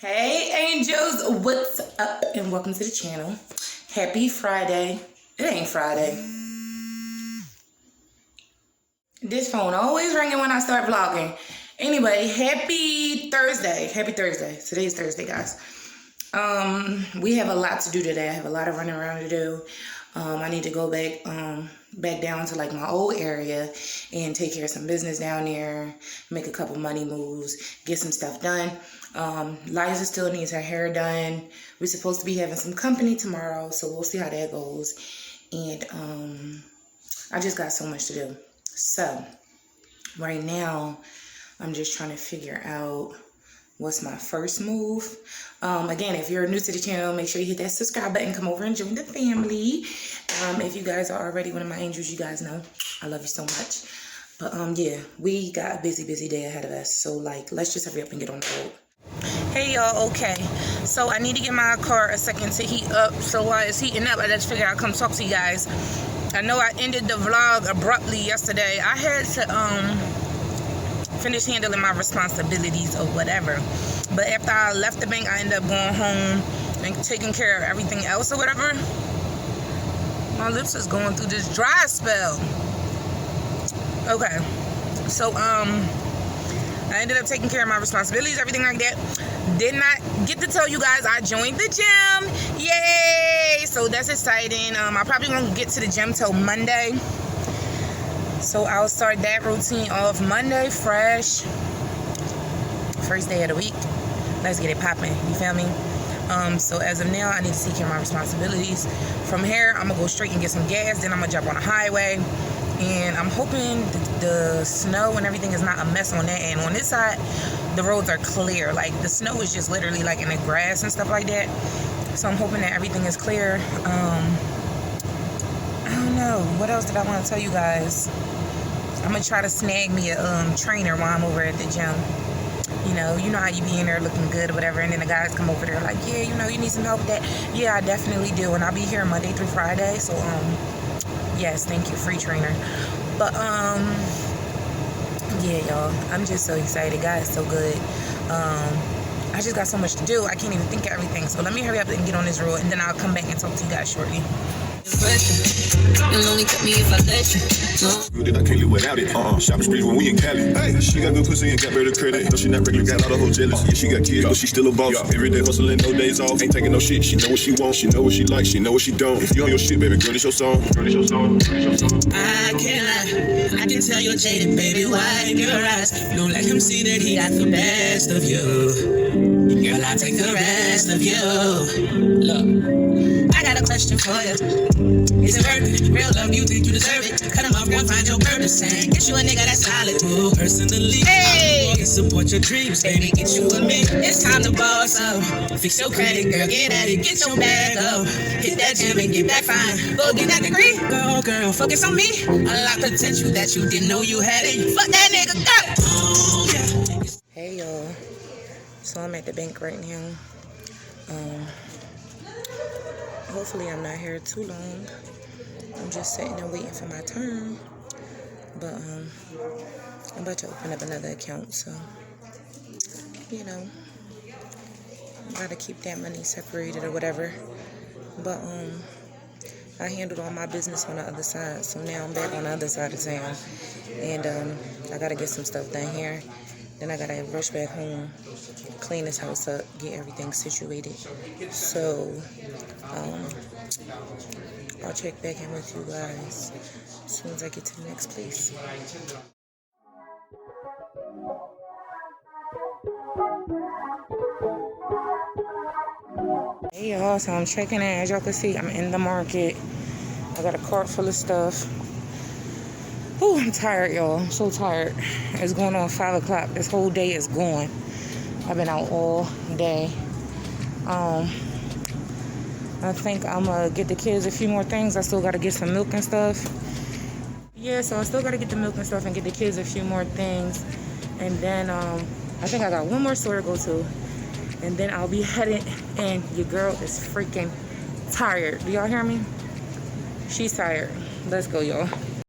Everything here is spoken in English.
Hey angels, what's up and welcome to the channel. Happy Friday. It ain't Friday. This phone always ringing when I start vlogging. Anyway, happy Thursday. Happy Thursday. Today's Thursday, guys. We have a lot to do today. I have a lot of running around to do. I need to go back down to like my old area and take care of some business down there, make a couple money moves, get some stuff done. Liza still needs her hair done. We're supposed to be having some company tomorrow, so we'll see how that goes. And I just got so much to do. So right now I'm just trying to figure out what's my first move. Again, if you're new to the channel, make sure you hit that subscribe button, come over and join the family. If you guys are already one of my angels, you guys know I love you so much. But yeah, we got a busy day ahead of us, so like let's just hurry up and get on the road. Hey y'all, okay, so I need to give my car a second to heat up. So while it's heating up, I just figured I'd come talk to you guys. I know I ended the vlog abruptly yesterday. I had to finish handling my responsibilities or whatever, but after I left the bank, I ended up going home and taking care of everything else or whatever. My lips is going through this dry spell. Okay, so I ended up taking care of my responsibilities, everything like that. Did not get to tell you guys I joined the gym. Yay! So that's exciting. I probably won't get to the gym till Monday. So I'll start that routine off Monday, fresh. First day of the week. Let's get it popping. You feel me? So as of now, I need to take care of my responsibilities. From here, I'm gonna go straight and get some gas. Then I'm gonna jump on the highway. And I'm hoping the snow and everything is not a mess on that end. On this side, the roads are clear. Like the snow is just literally like in the grass and stuff like that. So I'm hoping that everything is clear. I don't know. What else did I want to tell you guys? I'm gonna try to snag me a trainer while I'm over at the gym. You know how you be in there looking good or whatever, and then the guys come over there like, yeah, you need some help with that. Yeah, I definitely do, and I'll be here Monday through Friday. So yes, thank you, free trainer. But yeah, y'all, I'm just so excited. God is so good. I just got so much to do. I can't even think of everything. So let me hurry up and get on this road, and then I'll come back and talk to you guys shortly. You'll only cut me if I let you. Good, I can't live without it. Shopping spree when we in Cali. Hey, she got good pussy and got better credit. No, she not regular, got a lot of hoes jealous. Yeah, she got kids, but she still a boss. Every day hustling, no days off. Ain't taking no shit. She know what she wants. She know what she likes. She know what she don't. If you on your shit, baby girl, it's your song. I can't lie. I can tell you're jaded, baby. Wipe your eyes. Don't let him see that he got the best of you. Girl, I'll take the rest of you. Look, I got a question for you. Is it worth it? Real love, you think you deserve it? Cut him off, girl, find your purpose. And get you a nigga that's solid. Ooh, personally, hey, I support your dreams, baby. Get you a me. It's time to boss up. Fix your credit, girl, get at it. Get your bag up. Hit that gym and get back fine. Go get that degree. Girl, focus on me. Unlock potential that you didn't know you had it. Fuck that nigga, girl. Oh, yeah. Hey y'all, so I'm at the bank right now. Hopefully I'm not here too long. I'm just sitting and waiting for my turn. But I'm about to open up another account, so you know, gotta keep that money separated or whatever. But I handled all my business on the other side, so now I'm back on the other side of town, and I gotta get some stuff done here. Then I gotta rush back home, clean this house up, get everything situated. So I'll check back in with you guys as soon as I get to the next place. Hey y'all, so I'm checking in. As y'all can see, I'm in the market. I got a cart full of stuff. Oh, I'm tired, y'all. I'm so tired. It's going on 5 o'clock. This whole day is gone. I've been out all day. I think I'm going to get the kids a few more things. I still got to get some milk and stuff. Yeah, so I still got to get the milk and stuff and get the kids a few more things. And then I think I got one more store to go to. And then I'll be headed. And your girl is freaking tired. Do y'all hear me? She's tired. Let's go, y'all.